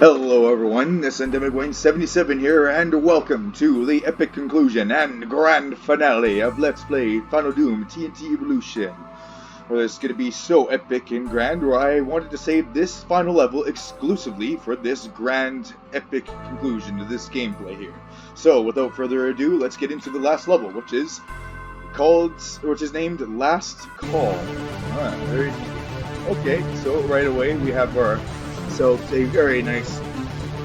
Hello everyone, this is Endemic77 here, and welcome to the epic conclusion and grand finale of Let's Play Final Doom TNT Evilution. Well, it's going to be so epic and grand, where I wanted to save this final level exclusively for this grand epic conclusion to this gameplay here. So, without further ado, let's get into the last level, which is named Last Call. Very okay, so right away we have ourselves a very nice,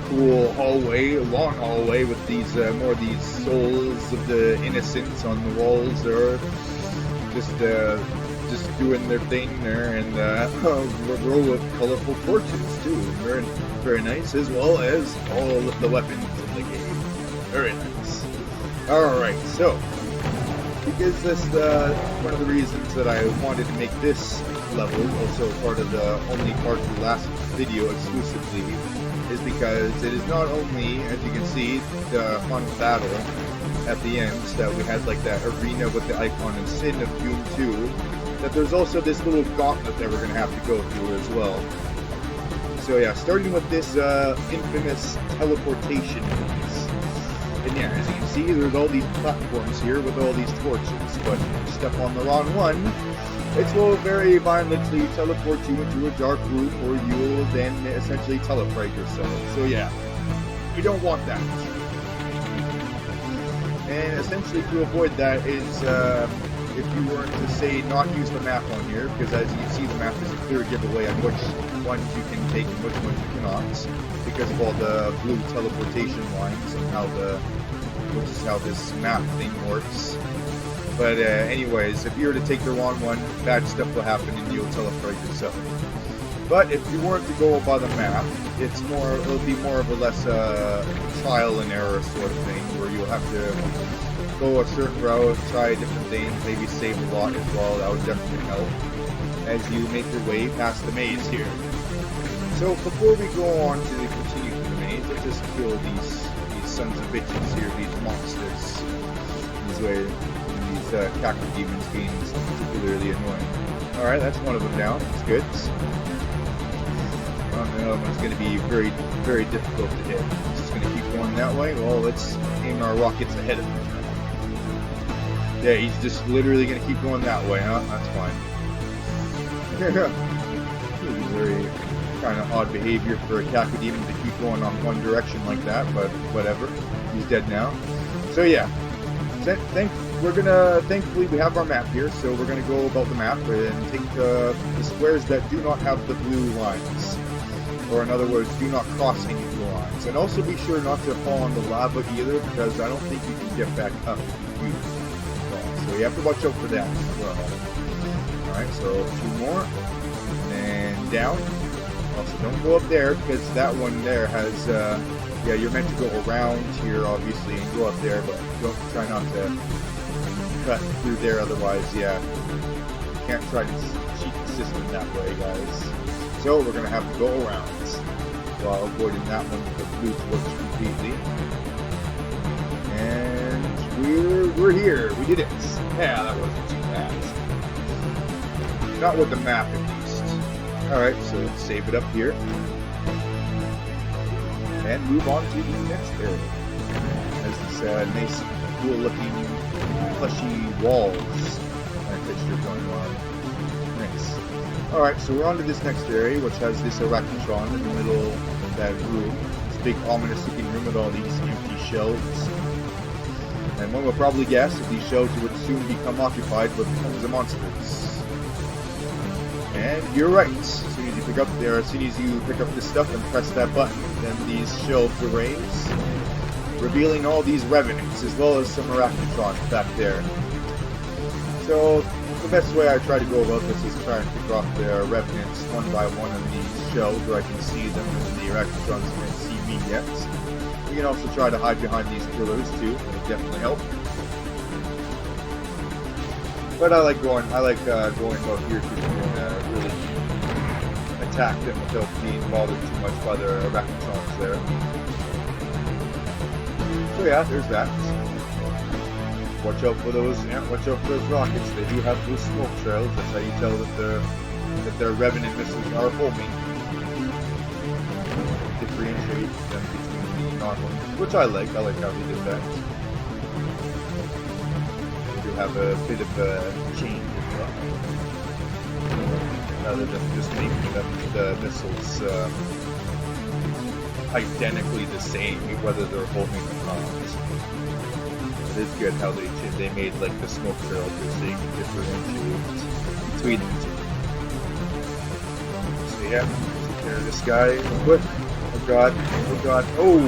cool hallway, long hallway with these more of these souls of the innocents on the walls. They're just doing their thing there, and a row of colorful torches too. Very, very nice, as well as all of the weapons in the game. Very nice. All right, so because this one of the reasons that I wanted to make this level also part of the only part of the last video exclusively is because it is not only, as you can see, the fun battle at the end that we had, like that arena with the icon and Sin of Doom 2, that there's also this little gauntlet that we're going to have to go through as well. So yeah, starting with this infamous teleportation piece. And yeah, as you can see, there's all these platforms here with all these torches, but if you step on the wrong one, it will very violently teleport you into a dark room, or you'll then essentially teleport yourself. So yeah, we don't want that. And essentially to avoid that is, if you were to say not use the map on here, because as you can see the map is a clear giveaway on which ones you can take and which ones you cannot, because of all the blue teleportation lines and which is how this map thing works. But anyways, if you were to take the wrong one, bad stuff will happen and you'll teleport yourself. But if you weren't to go by the map, it'll be more of a less trial and error sort of thing, where you'll have to go a certain route, try different things, maybe save a lot as well. That would definitely help as you make your way past the maze here. So before we go on to continue through the maze, let's just kill these sons of bitches here, these monsters. These cactus demons being particularly annoying. Alright, that's one of them down. That's good. The other one's going to be very, very difficult to hit. It's just going to keep going that way. Well, let's aim our rockets ahead of him. Yeah, he's just literally going to keep going that way, huh? That's fine. Very kind of odd behavior for a cactus demon to keep going on one direction like that, but whatever. He's dead now. So yeah. Thankfully we have our map here, so we're gonna go about the map and take the squares that do not have the blue lines, or in other words, do not cross any blue lines. And also be sure not to fall on the lava either, because I don't think you can get back up if you fall. So you have to watch out for that as well. Alright, so two more, and down. Also don't go up there, because that one there has yeah, you're meant to go around here, obviously, and go up there, but try not to cut through there, otherwise, yeah, you can't try to cheat the system that way, guys. So we're going to have to go around, while avoiding that one with the blue torch completely. And we're here, we did it. Yeah, that wasn't too bad. Not with the map, at least. Alright, so let's save it up here. And move on to the next area. Has this nice, cool-looking, plushy walls texture going on. Nice. Alright, so we're on to this next area, which has this Arachnotron in the middle of that room. This big, ominous-looking room with all these empty shelves. And one would probably guess that these shelves would soon become occupied with tons of monsters. And you're right. As soon as you pick up this stuff and press that button, then these shelves will raise, revealing all these revenants, as well as some Arachnotrons back there. So the best way I try to go about this is try and pick off the revenants one by one on these shelves where I can see them, and the Arachnotrons can't see me yet. You can also try to hide behind these pillars too. It'll definitely help. But I like going about here too, and really attack them without being bothered too much by the Arachnotrons there. So yeah, there's that. Watch out for those rockets. They do have those smoke trails. That's how you tell that their revenant missiles are homing. differentiate them between the non-ones, which I like. I like how they did that. They do have a bit of a change as well. Rather than just making the missiles identically the same, whether they're holding or not. It is good how they made like the smoke barrel so you can differentiate between the two. So yeah, take care of this guy real quick. Oh god, oh god, oh!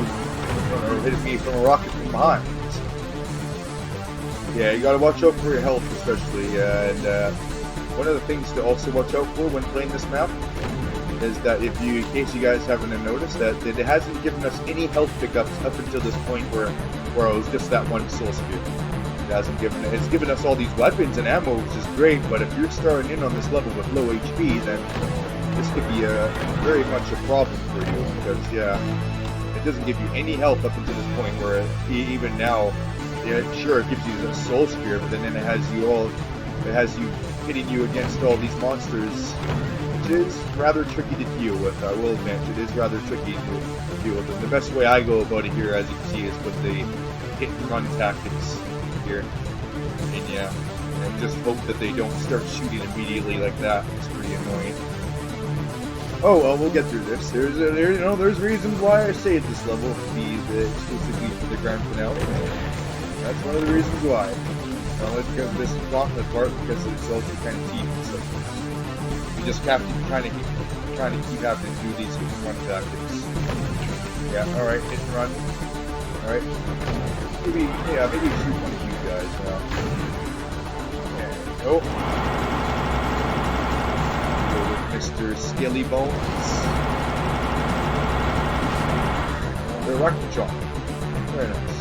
Hit me from a rocket from behind. Yeah, you gotta watch out for your health especially, and one of the things to also watch out for when playing this map is that in case you guys haven't noticed, that it hasn't given us any health pickups up until this point where it was just that one soul spear. It's given us all these weapons and ammo, which is great, but if you're starting in on this level with low HP, then this could be very much a problem for you, because yeah, it doesn't give you any health up until this point where even now, yeah, sure it gives you the soul spear, but then it has you hitting you against all these monsters, which is rather tricky to deal with. I will admit, it is rather tricky to deal with. And the best way I go about it here, as you can see, is with the hit and run tactics here. And yeah, and just hope that they don't start shooting immediately like that. It's pretty annoying. Oh well, we'll get through this. There's reasons why I saved this level to be exclusively for the grand finale. That's one of the reasons why. This gauntlet part, because it's also kind of tedious. So you just have to trying to keep having to do these hit and run tactics. Yeah, alright, hit and run. Alright. Maybe shoot one of you guys now. Yeah. Oh. Go with Mr. Skelly Bones. The rocket jump. Very nice.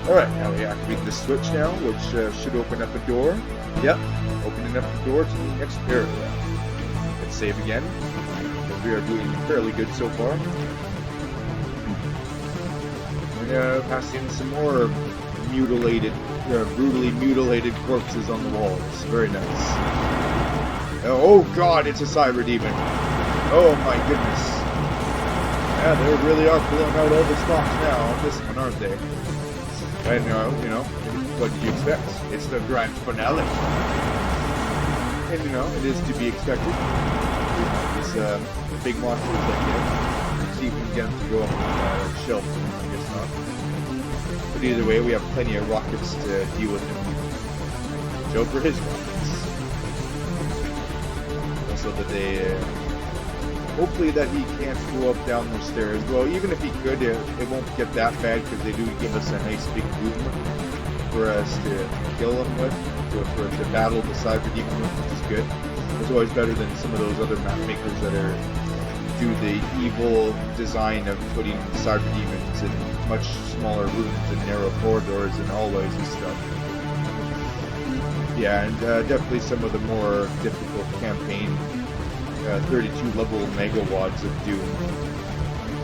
Alright, now we activate the switch now, which should open up a door. Yep, opening up the door to the next area. Let's save again. We are doing fairly good so far. We're gonna pass in some more brutally mutilated corpses on the walls. Very nice. Oh god, it's a cyber demon. Oh my goodness. Yeah, they really are pulling out all the stops now on this one, aren't they? And what did you expect? It's the grand finale. And it is to be expected. These big monsters like this. See if we can get them to go up on the shelf. I guess not. But either way, we have plenty of rockets to deal with him. Joe for his rockets. So that they... hopefully that he can't go up down the stairs. Well, even if he could, it won't get that bad, because they do give us a nice big room for us to kill him with, for to battle the cyber demon with, which is good. It's always better than some of those other map makers that do the evil design of putting cyber demons in much smaller rooms and narrow corridors and hallways and stuff. Yeah, and definitely some of the more difficult campaign 32 level megawads of Doom.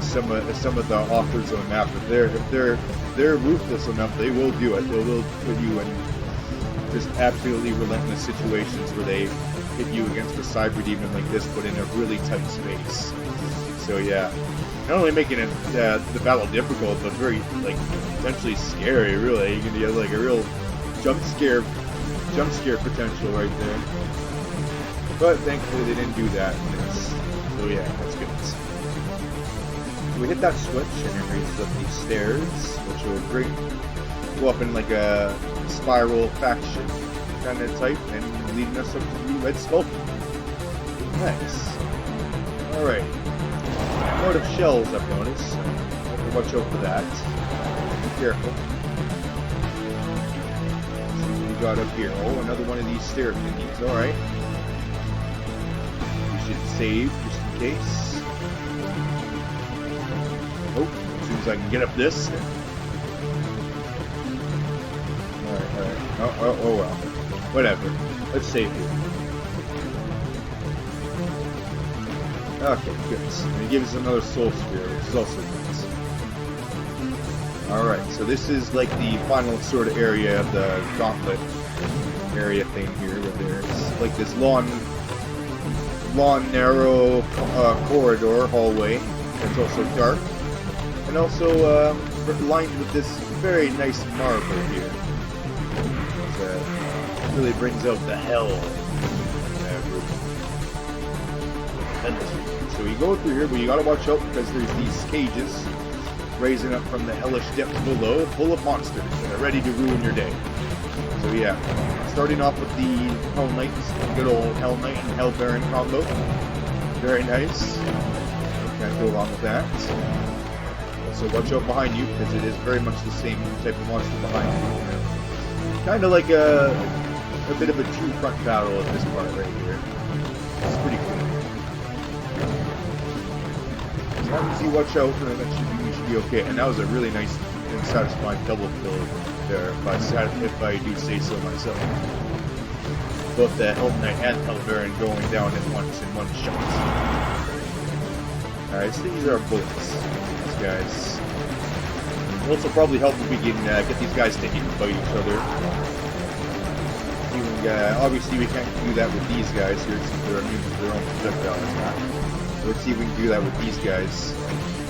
Some of the authors on the map, if they're ruthless enough, they will do it. They will put you in just absolutely relentless situations where they hit you against a cyber demon like this, but in a really tight space. So yeah, not only making it the battle difficult, but very potentially scary. Really, you can get like a real jump scare potential right there. But thankfully they didn't do that in this. So yeah, that's good. So we hit that switch and it raises up these stairs, which will go up in like a spiral faction kind of type and leading us up to the Red Skull. Nice. Alright. I'm out of shells, I've noticed. So have to watch out for that. Be careful. See what we got up here. Oh, another one of these stair thingies. Alright. Save just in case. Oh, as soon as I can get up this. Alright. Oh well. Whatever. Let's save here. Okay, good. And it gives us another soul spear, which is also nice. Alright, so this is like the final sort of area of the gauntlet area thing here, where there's like this long narrow corridor, hallway, It's also dark, and also lined with this very nice marble here. It really brings out the hell. So you go through here, but you gotta watch out because there's these cages raising up from the hellish depths below, full of monsters that are ready to ruin your day. So yeah, starting off with the Hell Knight, good old Hell Knight and Hell Baron combo. Very nice. Can't go wrong with that. So watch out behind you because it is very much the same type of monster behind you. Kind of like a bit of a two-front battle at this part right here. It's pretty cool. As long as you watch out, you should be okay. And that was a really nice and satisfying double kill there, if I do say so myself. Both the Hell Knight and Hell Baron going down in one shot. Alright, so these are bullets. These guys. It'll also probably help if we can get these guys to hit each other. Obviously we can't do that with these guys here since they're immune to their own projectiles. Let's see if we can do that with these guys.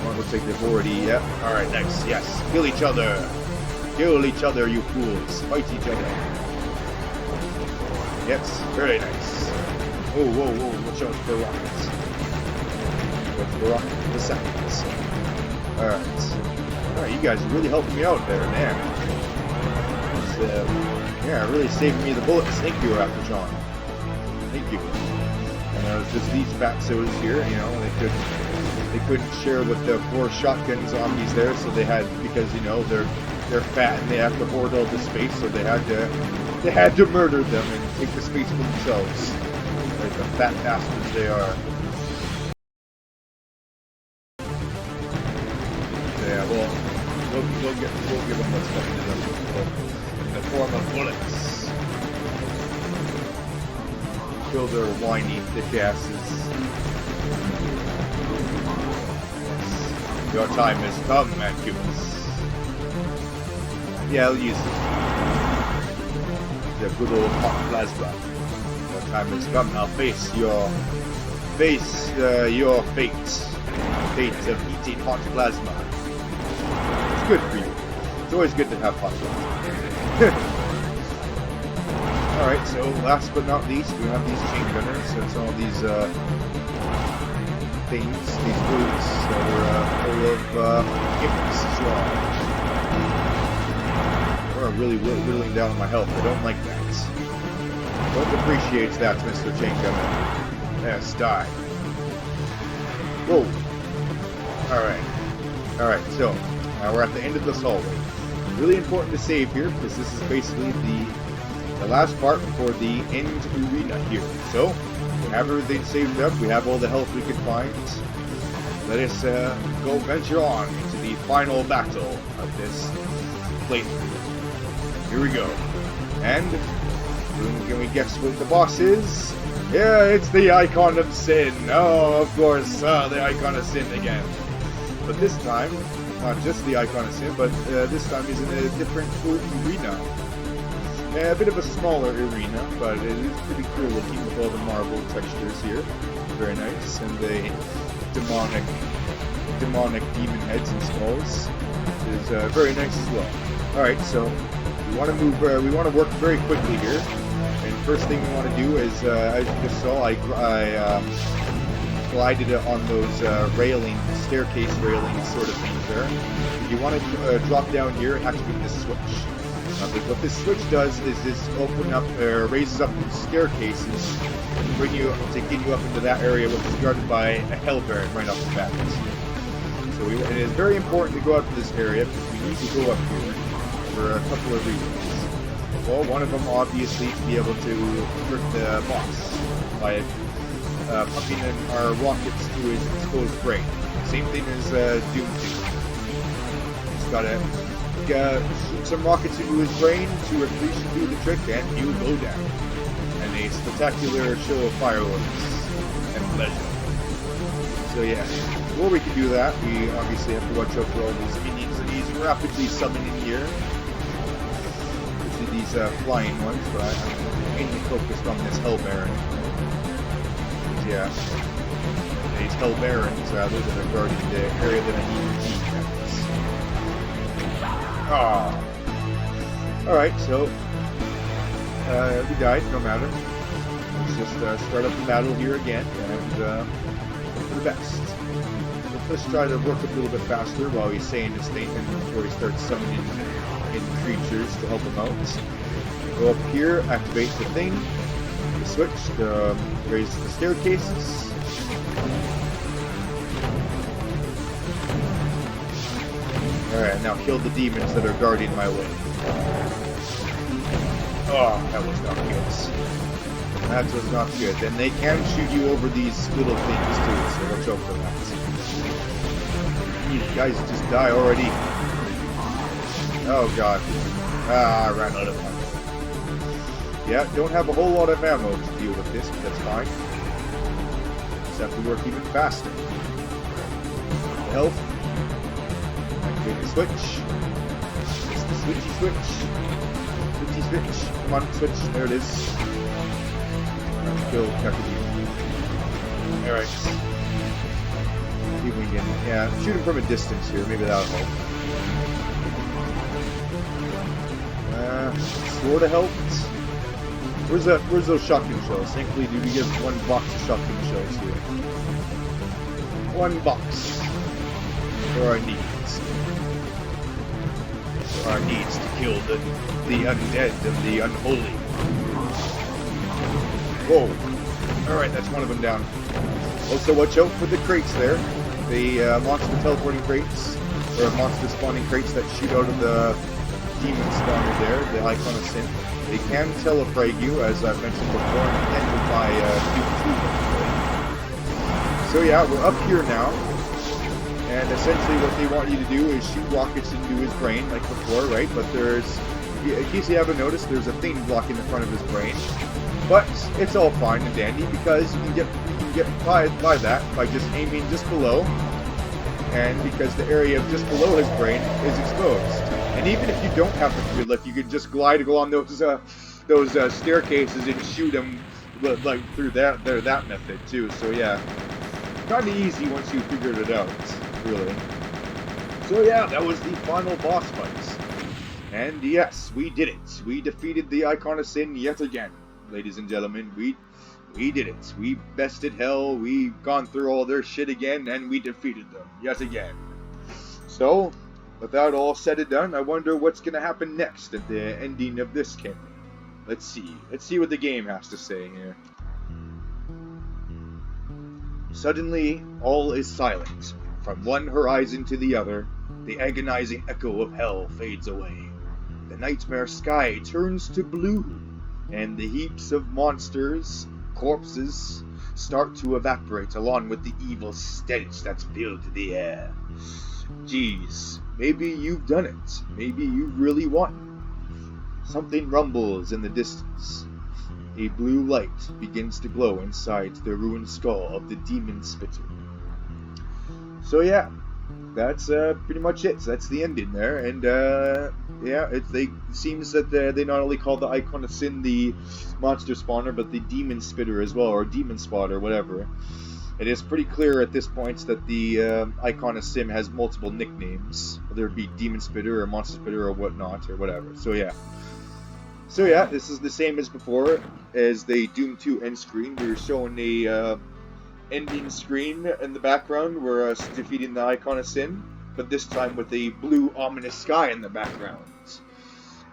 Oh, looks like they've already... Yep. Alright, nice. Yes. Kill each other. Kill each other, you fools. Fight each other. Yes. Very nice. Oh, whoa, whoa. Watch out for rockets. Watch for rockets for the seconds. Alright. Alright, you guys are really helping me out there, man. Yeah, really saving me the bullets. Thank you, Raptor John. Thank you. And it's just these fatsos here, you know, they couldn't share with the 4 shotgun zombies there, so they had, because you know they're fat and they have to hoard all the space, so they had to murder them and take the space for themselves. Like the fat bastards they are. Yeah, well, we'll give them what's coming to them in the form of bullets. Kill their whiny thick asses. Your time has come, Mancubus. Yeah, I'll use it. The good old hot plasma. Your time has come. Now face your fate. Fate of eating hot plasma. It's good for you. It's always good to have hot plasma. Alright, so last but not least, we have these chain gunners. So it's all these things, these boots that are full of gifts as well. We're really whittling down on my health. I don't like that. Don't appreciate that, Mr. Chain Gunner. Yes, die. Whoa. Alright, so now we're at the end of this hallway. Really important to save here because this is basically the last part before the end arena here. So, we have everything saved up, we have all the health we can find. Let us go venture on into the final battle of this playthrough. Here we go. And, can we guess what the boss is? Yeah, it's the Icon of Sin. Oh, of course, the Icon of Sin again. But this time, not just the Icon of Sin, but this time he's in a different arena. A bit of a smaller arena, but it is pretty cool looking with all the marble textures here. Very nice, and the demonic demon heads and skulls is very nice as well. Alright, so we want to move, we want to work very quickly here. And first thing we want to do is, as you just saw, I glided on those staircase railing sort of things there. If you want to drop down here, activate this switch. What this switch does is this raises up these staircases to get you up into that area, which is guarded by a Hell Baron right off the bat. So it is very important to go up to this area because we need to go up here for a couple of reasons. Well, one of them obviously to be able to hurt the boss by pumping in our rockets to his exposed brain. Same thing as Doom 2. He's got to shoot some rockets into his brain to at least do the trick, and he will go down. And a spectacular show of fireworks and pleasure. So yeah, before we can do that, we obviously have to watch out for all these minions that he's rapidly summoning here. Especially these flying ones, but I'm mainly focused on this Hell Baron. Yeah. these Hell Barons, rather, that are guarding the area that I need to keep. Ah. Alright, so we died, no matter. Let's just start up the battle here again, and hope for the best. Let's try to work a little bit faster while he's saying his statement before he starts summoning in creatures to help him out. Go up here, activate the thing, the switch to raise the staircases. Alright, now kill the demons that are guarding my way. Oh, that was not good. That was not good. And they can shoot you over these little things too, so watch out for that. You guys just die already. Oh god. Ah, I ran out of ammo. Yeah, don't have a whole lot of ammo to deal with this, but that's fine. Just have to work even faster. Health. Activate the switch. It's the switchy switch. Switchy switch. Come on, switch. There it is. Let's kill Kakadu. Alright. See if we can, yeah, shoot him from a distance here. Maybe that'll help. Sort of helped. Where's those shotgun shells? Thankfully, do we get one box of shotgun shells here? One box. For our needs. For our needs to kill the undead and the unholy. Whoa. Alright, that's one of them down. Also, watch out for the crates there. The monster teleporting crates, or monster spawning crates that shoot out of the demon spawner there, the Icon of Sin. They can telephrase you, as I've mentioned before, and can defy Q2. So yeah, we're up here now, and essentially what they want you to do is shoot rockets into his brain, like before, right? But there's, in case you haven't noticed, there's a thing blocking the front of his brain. But it's all fine and dandy, because you can get by that by just aiming just below, and because the area just below his brain is exposed. And even if you don't have the free lift, you can just glide along those staircases and shoot them like through that method too. So yeah, kind of easy once you figured it out, really. So yeah, that was the final boss fight, and yes, we did it. We defeated the Icon of Sin yet again, ladies and gentlemen. We did it. We bested hell. We've gone through all their shit again, and we defeated them yet again. So, with that all said and done, I wonder what's going to happen next at the ending of this game. Let's see. Let's see what the game has to say here. Suddenly, all is silent. From one horizon to the other, the agonizing echo of hell fades away. The nightmare sky turns to blue, and the heaps of monsters, corpses, start to evaporate along with the evil stench that's filled the air. Geez, maybe you've done it. Maybe you've really won. Something rumbles in the distance. A blue light begins to glow inside the ruined skull of the demon spitter. So yeah, that's pretty much it. So that's the ending there, and yeah, it seems that they not only call the Icon of Sin the monster spawner, but the demon spitter as well, or demon spotter, whatever. It is pretty clear at this point that the Icon of Sin has multiple nicknames, whether it be demon spitter or monster spitter or whatnot or whatever. So yeah, this is the same as before, as the Doom 2 end screen. We're showing a ending screen in the background. We're defeating the Icon of Sin, but this time with a blue ominous sky in the background.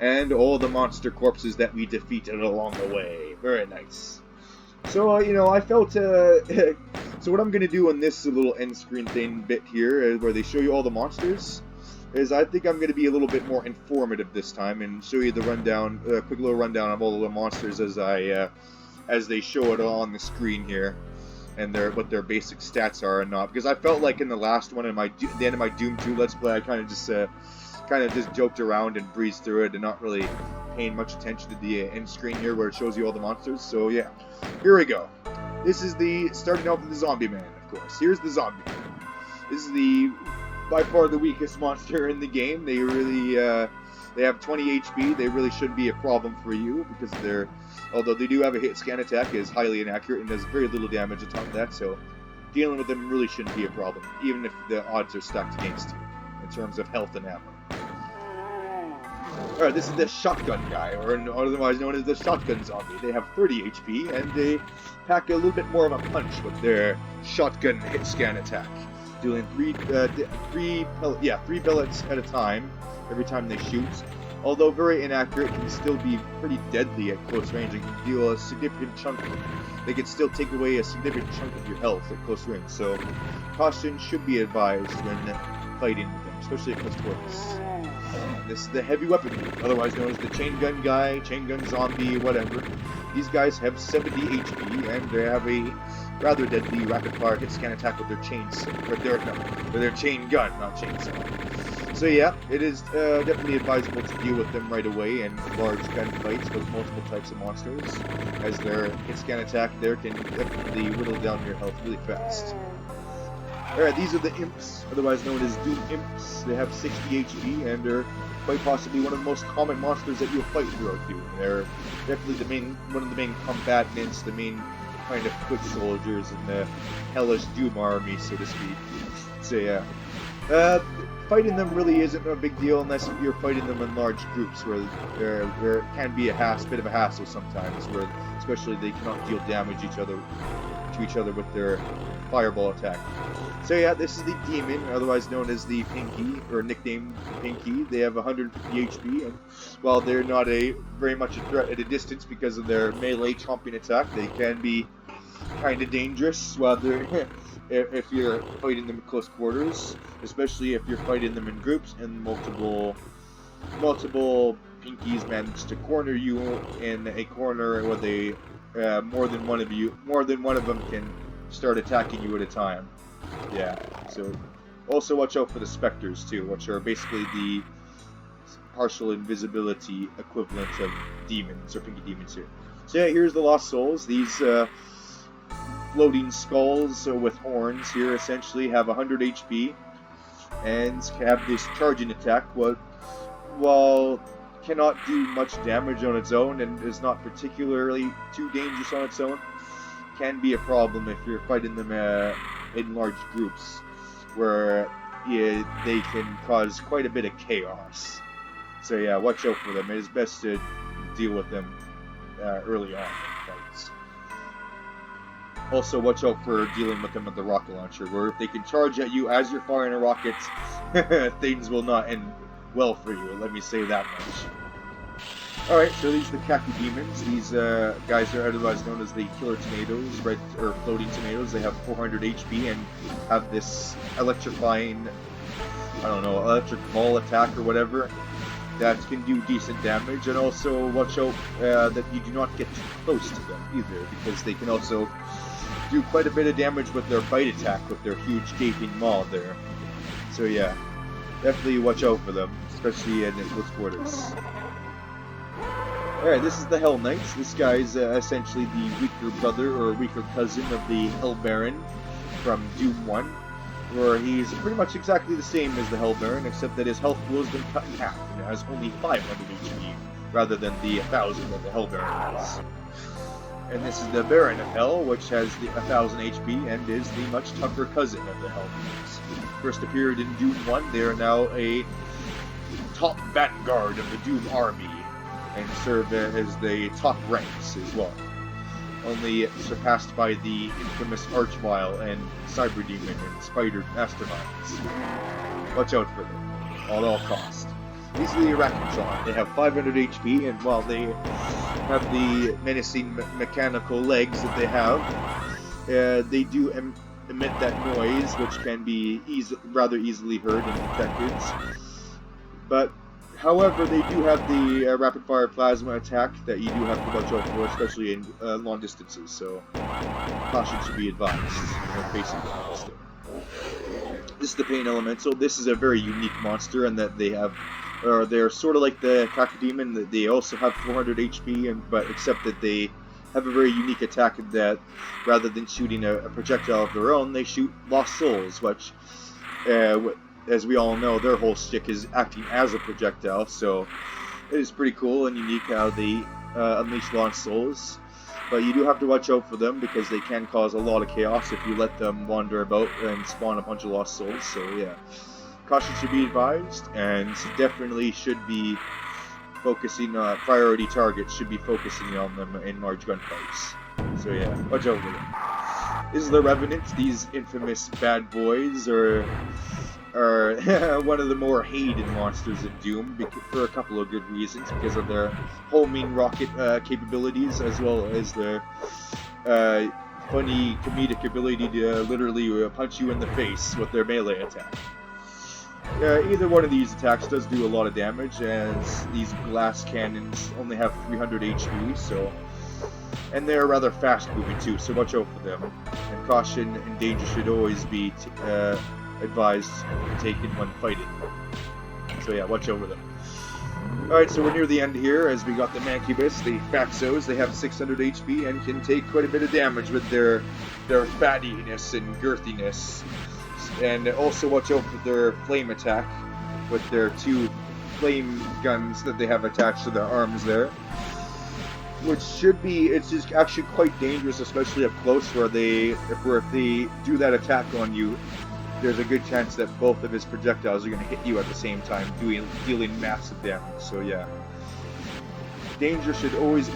And all the monster corpses that we defeated along the way. Very nice. So, I felt, so what I'm going to do on this little end screen thing bit here, where they show you all the monsters, is I think I'm going to be a little bit more informative this time, and show you the rundown, quick little rundown of all the monsters as they show it on the screen here, and what their basic stats are and not. Because I felt like in the last one, the end of my Doom 2 Let's Play, I kind of just joked around and breezed through it, and not really paying much attention to the end screen here where it shows you all the monsters. So yeah, here we go. This is starting off with the Zombie Man, of course. Here's the Zombie Man. This is by far the weakest monster in the game. They really, they have 20 HP. They really shouldn't be a problem for you, because although they do have a hit scan attack, is highly inaccurate and does very little damage on top of that, so dealing with them really shouldn't be a problem, even if the odds are stacked against you in terms of health and ammo. Alright, this is the shotgun guy, or otherwise known as the shotgun zombie. They have 30 HP, and they pack a little bit more of a punch with their shotgun hit scan attack, dealing three pellets at a time every time they shoot. Although very inaccurate, can still be pretty deadly at close range and can deal a significant chunk. They can still take away a significant chunk of your health at close range, so caution should be advised when fighting with them, especially at close quarters. This is the heavy weapon, otherwise known as the chain gun guy, chain gun zombie, whatever. These guys have 70 HP, and they have a rather deadly rapid-fire hit scan attack with their with their chain gun, not chainsaw. So yeah, it is definitely advisable to deal with them right away in large gunfights with multiple types of monsters, as their hit scan attack there can definitely whittle down your health really fast. Alright, these are the imps, otherwise known as Doom Imps. They have 60 HP and are quite possibly one of the most common monsters that you'll fight throughout Doom. They're definitely one of the main combatants, the main kind of foot soldiers in the hellish Doom army, so to speak. So yeah. Fighting them really isn't a big deal unless you're fighting them in large groups, where it can be a bit of a hassle sometimes, where especially they cannot deal damage to each other with their fireball attack. So yeah, this is the demon, otherwise known as the Pinky, or nicknamed Pinky. They have 150 HP, and while they're not very much a threat at a distance because of their melee chomping attack, they can be kind of dangerous while they're if you're fighting them at close quarters, especially if you're fighting them in groups and multiple Pinkies manage to corner you in a corner where they more than one of them can start attacking you at a time. Yeah, so also watch out for the specters too, which are basically the partial invisibility equivalent of demons, or Pinky demons here. So yeah, here's the Lost Souls. These floating skulls with horns here essentially have 100 HP and have this charging attack, while cannot do much damage on its own and is not particularly too dangerous on its own, can be a problem if you're fighting them in large groups, where they can cause quite a bit of chaos. So yeah, watch out for them. It is best to deal with them early on in fights. Also, watch out for dealing with them with the rocket launcher, where if they can charge at you as you're firing a rocket, things will not end well for you, let me say that much. Alright, so these are the Kaku Demons. These guys are otherwise known as the Killer Tomatoes, or Floating Tomatoes. They have 400 HP and have this electrifying, electric ball attack or whatever that can do decent damage. And also watch out that you do not get too close to them either, because they can also do quite a bit of damage with their bite attack with their huge gaping maw there. So yeah, definitely watch out for them, especially in close quarters. Alright, this is the Hell Knights. This guy's essentially the weaker brother or weaker cousin of the Hell Baron from Doom 1, where he's pretty much exactly the same as the Hell Baron, except that his health pool has been cut in half and has only 500 HP rather than the 1000 that the Hell Baron has. And this is the Baron of Hell, which has the 1000 HP and is the much tougher cousin of the Hell Knights. First appeared in Doom 1, they are now a top vanguard of the Doom army, and serve as the top ranks as well. Only surpassed by the infamous Archvile and Cyber Demon and Spider Masterminds. Watch out for them, at all costs. These are the Arachnotron. They have 500 HP, and while they have the menacing mechanical legs that they have, they do emit that noise, which can be rather easily heard and detected. But however, they do have the rapid-fire plasma attack that you do have to watch out for, especially in long distances, so caution should be advised when facing the monster. This is the Pain Elemental. This is a very unique monster, and that they're sort of like the Kaku Demon, that they also have 400 HP, but except that they have a very unique attack that rather than shooting a projectile of their own, they shoot Lost Souls, which as we all know, their whole shtick is acting as a projectile, so it is pretty cool and unique how they unleash Lost Souls. But you do have to watch out for them because they can cause a lot of chaos if you let them wander about and spawn a bunch of lost souls. So yeah, caution should be advised, and definitely should be focusing priority targets should be focusing on them in large gunfights. So yeah, watch out for them. This is the Revenants. These infamous bad boys are one of the more hated monsters in Doom for a couple of good reasons, because of their homing rocket capabilities, as well as their funny comedic ability to literally punch you in the face with their melee attack. Either one of these attacks does do a lot of damage, as these glass cannons only have 300 HP, so, and they're rather fast moving too, so watch out for them. And caution and danger should always be advised and taken when fighting. So yeah, watch over them. Alright, so we're near the end here, as we got the Mancubus, the Faxos. They have 600 HP and can take quite a bit of damage with their fattiness and girthiness. And also watch out for their flame attack with their 2 flame guns that they have attached to their arms there. Which should be, it's just actually quite dangerous, especially up close, where if they do that attack on you, there's a good chance that both of his projectiles are going to hit you at the same time, dealing massive damage. So yeah, danger should always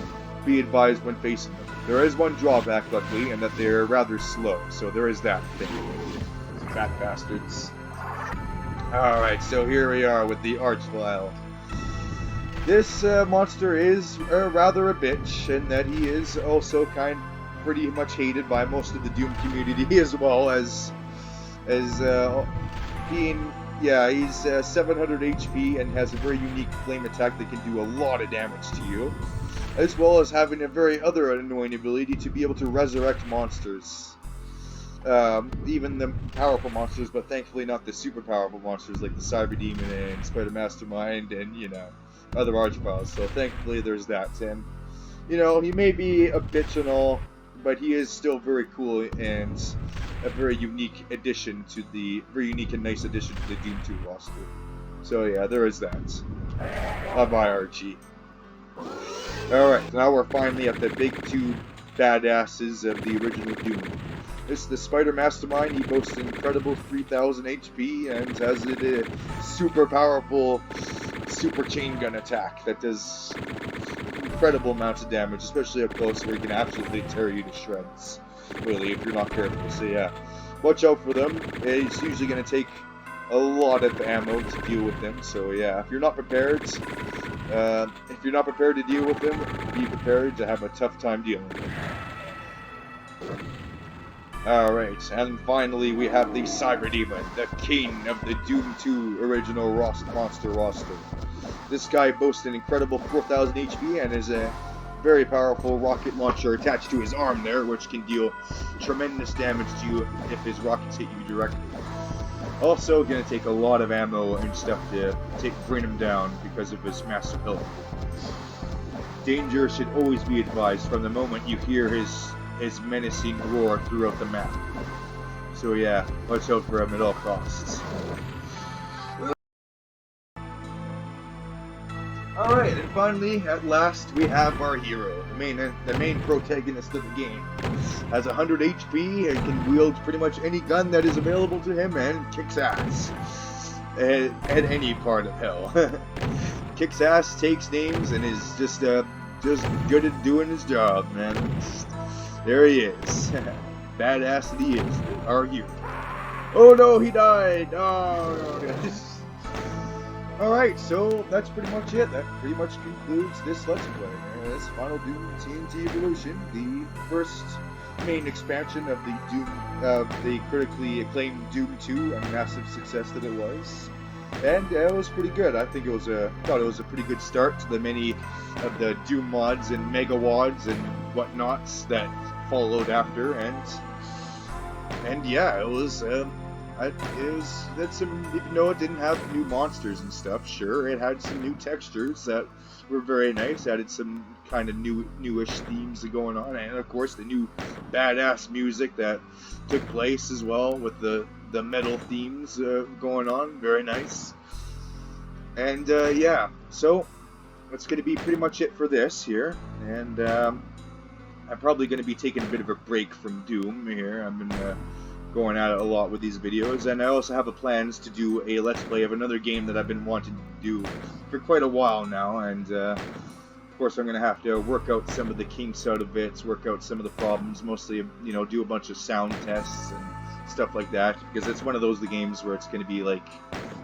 be advised when facing them. There is one drawback, luckily, and that they're rather slow, so there is that thing. Fat bastards. Alright, so here we are with the Archvile. This monster is rather a bitch, in that he is also pretty much hated by most of the Doom community, as well as being, yeah, he's 700 HP and has a very unique flame attack that can do a lot of damage to you, as well as having a very other annoying ability to be able to resurrect monsters. Even the powerful monsters, but thankfully not the super powerful monsters like the Cyber Demon and Spider Mastermind and, you know, other Archviles. So thankfully there's that. And, you know, he may be a bitch and all, but he is still very cool and a very unique addition to the, and nice addition to the Doom 2 roster. So yeah, there is that. Bye-bye, Archie. Alright, now we're finally at the big 2 badasses of the original Doom. This is the Spider Mastermind. He boasts an incredible 3000 HP and has a super powerful super chain gun attack that does incredible amounts of damage, especially up close, where he can absolutely tear you to shreds, really, if you're not careful. So yeah, watch out for them. It's usually going to take a lot of ammo to deal with them. So yeah, if you're not prepared to deal with them, be prepared to have a tough time dealing with them. Alright, and finally we have the Cyber Demon, the king of the Doom 2 original monster roster. This guy boasts an incredible 4000 HP and is a very powerful rocket launcher attached to his arm there, which can deal tremendous damage to you if his rockets hit you directly. Also going to take a lot of ammo and stuff to bring him down because of his massive health. Danger should always be advised from the moment you hear his menacing roar throughout the map. So yeah, watch out for him at all costs. Alright, and finally, at last, we have our hero, the main protagonist of the game. Has 100 HP and can wield pretty much any gun that is available to him and kicks ass at any part of hell. Kicks ass, takes names, and is just good at doing his job, man. There he is. Badass that he is, our hero. Oh no, he died! Oh no. Alright, so that's pretty much it. That pretty much concludes this Let's Play. This Final Doom TNT Evilution, the first main expansion of the critically acclaimed Doom 2, a massive success that it was. And it was pretty good. I think thought it was a pretty good start to the many of the Doom mods and mega wads and whatnots that followed after, and yeah, it was some, even though it didn't have new monsters and stuff, sure, it had some new textures that were very nice, added some kind of newish themes going on, and of course the new badass music that took place as well with the metal themes going on, very nice. And yeah, so that's going to be pretty much it for this here, and I'm probably going to be taking a bit of a break from Doom here. I've been going at it a lot with these videos, and I also have plans to do a Let's Play of another game that I've been wanting to do for quite a while now, and of course I'm going to have to work out some of the kinks out of it, work out some of the problems, mostly, you know, do a bunch of sound tests and stuff like that, because it's one of those games where it's going to be like,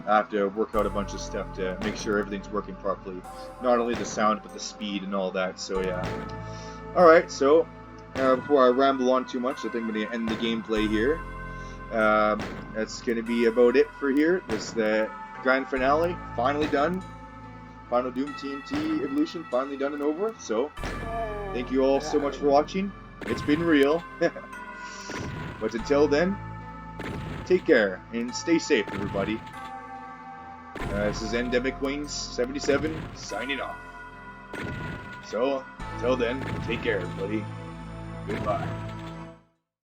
I have to work out a bunch of stuff to make sure everything's working properly. Not only the sound, but the speed and all that, so yeah. Alright, so before I ramble on too much, I think I'm going to end the gameplay here. That's going to be about it for here. This the grand finale, finally done. Final Doom TNT Evilution, finally done and over. So, thank you all so much for watching. It's been real. But until then, take care and stay safe, everybody. This is Endemic Wings 77 signing off. So, until then, take care, everybody. Goodbye.